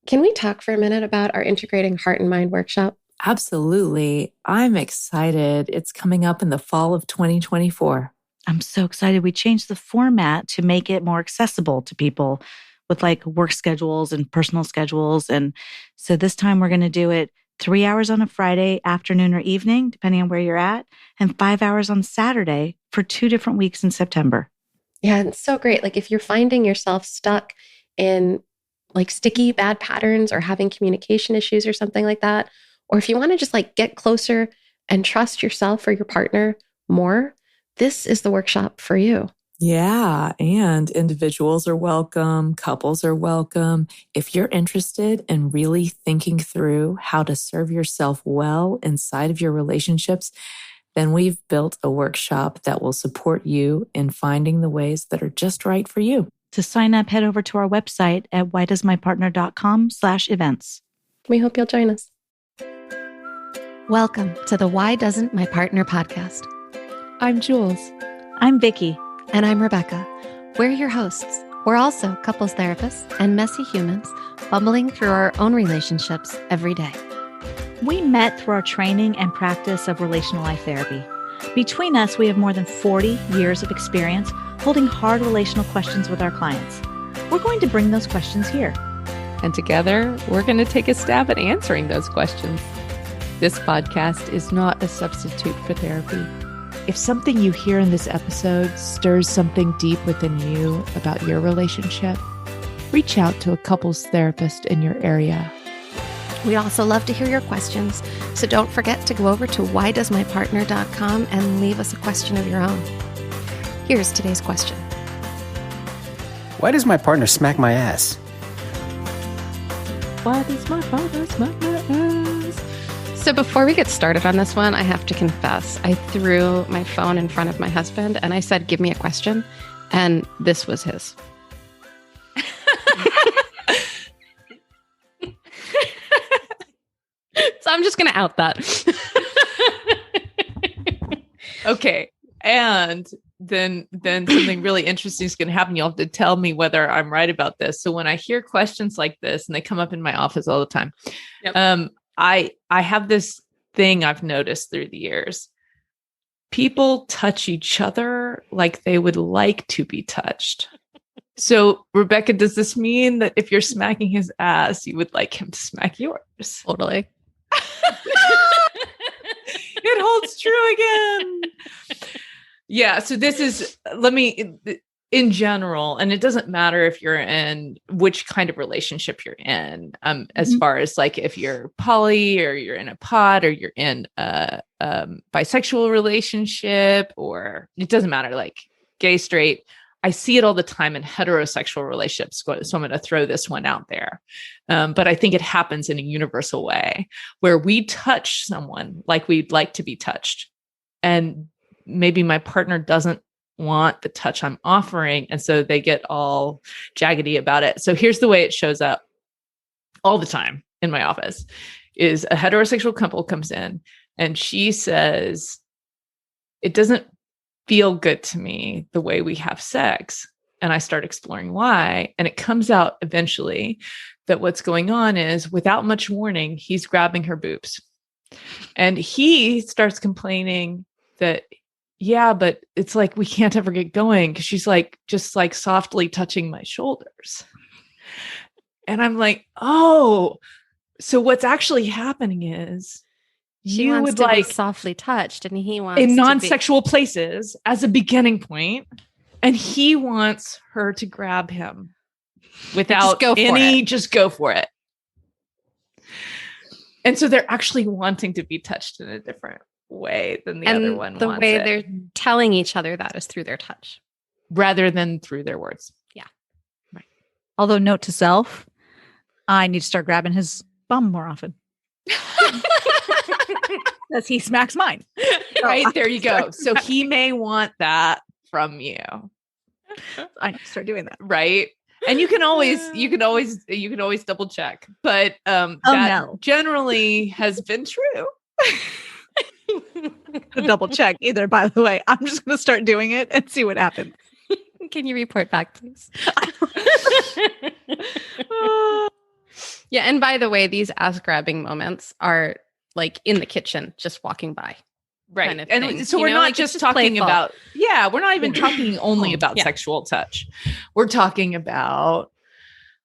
Can we talk for a minute about our Integrating Heart and Mind workshop? Absolutely. I'm excited. It's coming up in the fall of 2024. I'm so excited. We changed the format to make it more accessible to people with like work schedules and personal schedules. And so this time we're going to do it 3 hours on a Friday afternoon or evening, depending on where you're at, and 5 hours on Saturday for 2 different weeks in September. Yeah, it's so great. Like if you're finding yourself stuck in like sticky bad patterns or having communication issues or something like that, or if you want to just like get closer and trust yourself or your partner more, this is the workshop for you. Yeah, and individuals are welcome, couples are welcome. If you're interested in really thinking through how to serve yourself well inside of your relationships, then we've built a workshop that will support you in finding the ways that are just right for you. To sign up, head over to our website at whydoesmypartner.com/events. We hope you'll join us. Welcome to the Why Doesn't My Partner podcast. I'm Jules. I'm Vicky. And I'm Rebecca. We're your hosts. We're also couples therapists and messy humans bumbling through our own relationships every day. We met through our training and practice of relational life therapy. Between us, we have more than 40 years of experience holding hard relational questions with our clients. We're going to bring those questions here. And together, we're going to take a stab at answering those questions. This podcast is not a substitute for therapy. If something you hear in this episode stirs something deep within you about your relationship, reach out to a couples therapist in your area. We'd also love to hear your questions, so don't forget to go over to whydoesmypartner.com and leave us a question of your own. Here's today's question. Why does my partner smack my ass? Why does my partner smack my ass? So before we get started on this one, I have to confess, I threw my phone in front of my husband and I said, give me a question. And this was his. So I'm just going to out that. Okay. And then something really interesting is going to happen. You'll have to tell me whether I'm right about this. So when I hear questions like this, and they come up in my office all the time, yep. I have this thing I've noticed through the years. People touch each other like they would like to be touched. So, Rebecca, does this mean that if you're smacking his ass, you would like him to smack yours? Totally. It holds true again. Yeah. So this is, in general, and it doesn't matter if you're in which kind of relationship you're in, as far as like if you're poly or you're in a pod or you're in a bisexual relationship, or it doesn't matter, like gay, straight. I see it all the time in heterosexual relationships. So I'm going to throw this one out there. But I think it happens in a universal way where we touch someone like we'd like to be touched. And maybe my partner doesn't want the touch I'm offering. And so they get all jaggedy about it. So here's the way it shows up all the time in my office is a heterosexual couple comes in and she says, it doesn't feel good to me the way we have sex. And I start exploring why. And it comes out eventually that what's going on is without much warning, he's grabbing her boobs. And he starts complaining that, yeah, but it's like we can't ever get going because she's like just like softly touching my shoulders. And I'm like, oh, so what's actually happening is she wants to be softly touched and he wants in non-sexual places as a beginning point, and he wants her to grab him without just go for it. And so they're actually wanting to be touched in a different way than the other one wants. The way they're telling each other that is through their touch rather than through their words. Yeah. Right. Although note to self, I need to start grabbing his bum more often. As he smacks mine. Right. There you go. So he may want that from you. I need to start doing that. Right. And you can always double check. But generally has been true. A double check either, by the way. I'm just going to start doing it and see what happens. Can you report back, please? Yeah. And by the way, these ass grabbing moments are like in the kitchen, just walking by. Right. Kind of And thing, so you we're know? not Like, it's just just talking playful. about, we're not even talking only about Yeah. sexual touch. We're talking about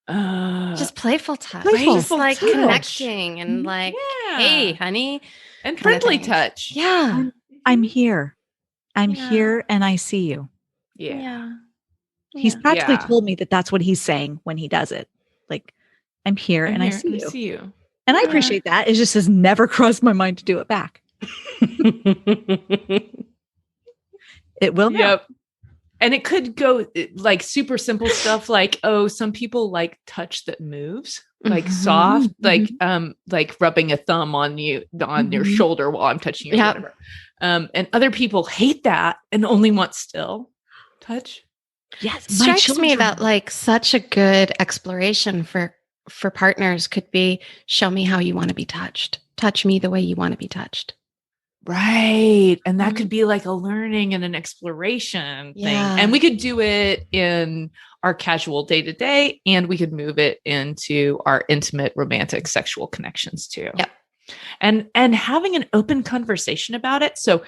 Just playful touch. Playful Just like touch. connecting and like, Yeah. hey, honey. And kind of friendly things. touch. Yeah. I'm here. I'm Yeah. here and I see you. Yeah. He's Yeah. practically Yeah. told me that that's what he's saying when he does it. Like, I'm here and I see you. you. And I Yeah. appreciate that. It just has never crossed my mind to do it back. It will now. Yep. And it could go like super simple stuff like, oh, some people like touch that moves, like Mhm. soft, like rubbing a thumb on your shoulder while I'm touching you, or Yep. whatever. And other people hate that and only want still touch. Yes. It strikes me that like such a good exploration for partners could be, show me how you want to be touched. Touch me the way you want to be touched. Right. And that could be like a learning and an exploration thing. Yeah. And we could do it in our casual day to day, and we could move it into our intimate, romantic, sexual connections too. Yep. And having an open conversation about it. So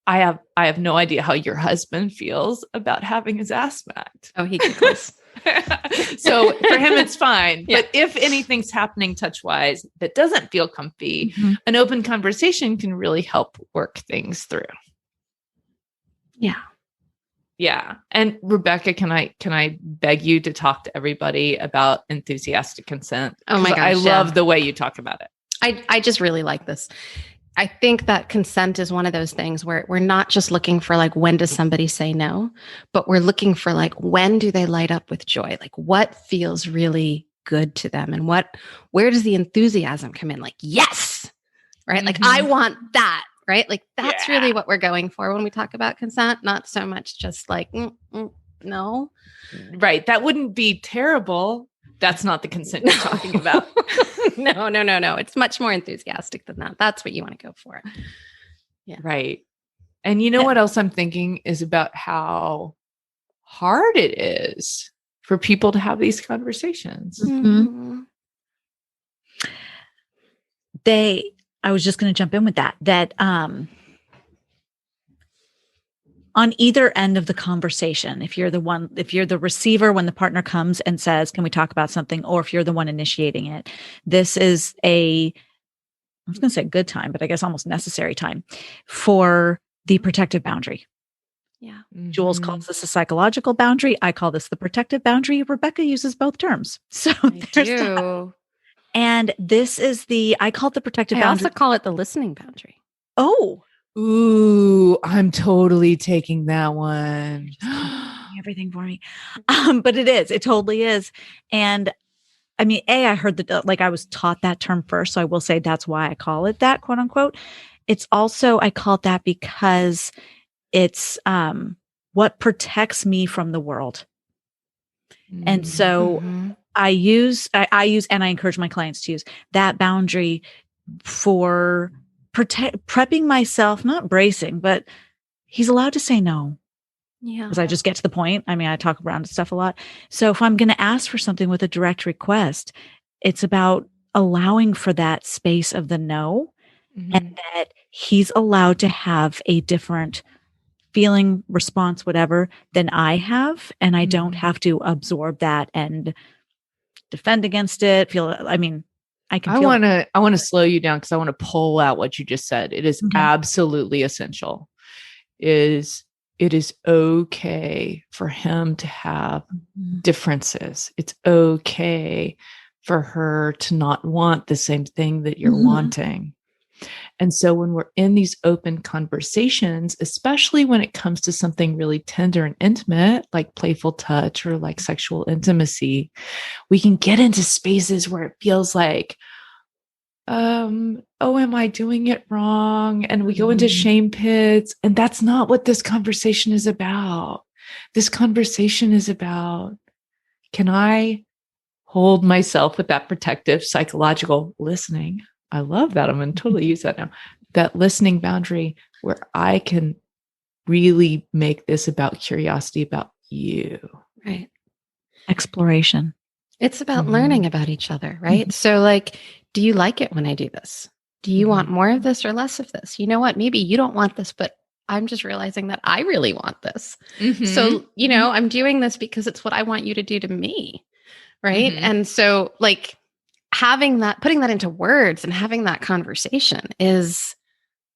I have no idea how your husband feels about having his ass smacked. Oh, he giggles. So for him, it's fine. Yeah. But if anything's happening touch wise that doesn't feel comfy, Mhm. an open conversation can really help work things through. Yeah. Yeah. And Rebecca, can I beg you to talk to everybody about enthusiastic consent? Oh my 'Cause I gosh, love yeah. the way you talk about it. I just really like this. I think that consent is one of those things where we're not just looking for like, when does somebody say no, but we're looking for like, when do they light up with joy? Like what feels really good to them, and where does the enthusiasm come in? Like, yes, right? Like I want that, right? Like that's really what we're going for when we talk about consent, not so much just like, no. Right. That wouldn't be terrible. That's not the consent you're talking about. No. It's much more enthusiastic than that. That's what you want to go for. Yeah. Right. And you know what else I'm thinking is about how hard it is for people to have these conversations. Mhm. I was just going to jump in with that on either end of the conversation, if you're the receiver when the partner comes and says, can we talk about something? Or if you're the one initiating it, this is I was going to say good time, but I guess almost necessary time for the protective boundary. Yeah. Jules calls this a psychological boundary. I call this the protective boundary. Rebecca uses both terms. So there's that. do. And this is I call it the protective I boundary. also call it the listening boundary. Oh, Ooh, I'm totally taking that one. everything for me. But it totally is. And I mean, I heard that, like I was taught that term first. So I will say that's why I call it that, quote unquote. It's also, I call it that because it's what protects me from the world. And so I use, and I encourage my clients to use that boundary for prepping myself, not bracing, but he's allowed to say no. Yeah. Because I just get to the point. I mean, I talk around stuff a lot. So if I'm going to ask for something with a direct request, it's about allowing for that space of the no, and that he's allowed to have a different feeling, response, whatever, than I have. And I don't have to absorb that and defend against it. I want to slow you down because I want to pull out what you just said. It is absolutely essential. It is okay for him to have differences. It's okay for her to not want the same thing that you're wanting. And so when we're in these open conversations, especially when it comes to something really tender and intimate, like playful touch or like sexual intimacy, we can get into spaces where it feels like, am I doing it wrong? And we go into shame pits. And that's not what this conversation is about. This conversation is about, can I hold myself with that protective psychological listening? I love that. I'm going to totally use that now. That listening boundary where I can really make this about curiosity about you. Right. exploration. It's about Mhm. learning about each other, right? So, like, do you like it when I do this? Do you want more of this or less of this? You know what? Maybe you don't want this, but I'm just realizing that I really want this. Mhm. So, I'm doing this because it's what I want you to do to me. Right. Mhm. And so, like, having that, putting that into words and having that conversation is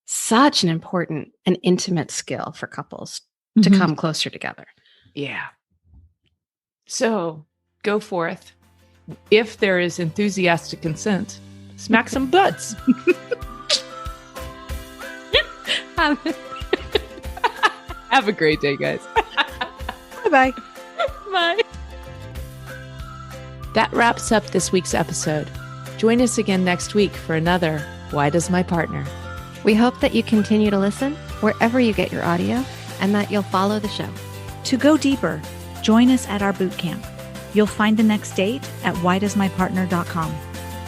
such an important and intimate skill for couples to Mhm. come closer together. Yeah. So go forth. If there is enthusiastic consent, smack some butts. Have a great day, guys. Bye-bye. Bye. That wraps up this week's episode. Join us again next week for another Why Does My Partner? We hope that you continue to listen wherever you get your audio and that you'll follow the show. To go deeper, join us at our boot camp. You'll find the next date at whydoesmypartner.com.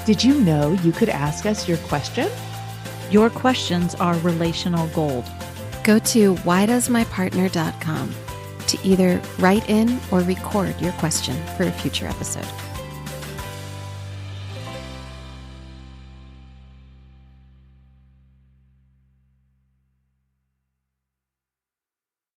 Did you know you could ask us your question? Your questions are relational gold. Go to whydoesmypartner.com to either write in or record your question for a future episode.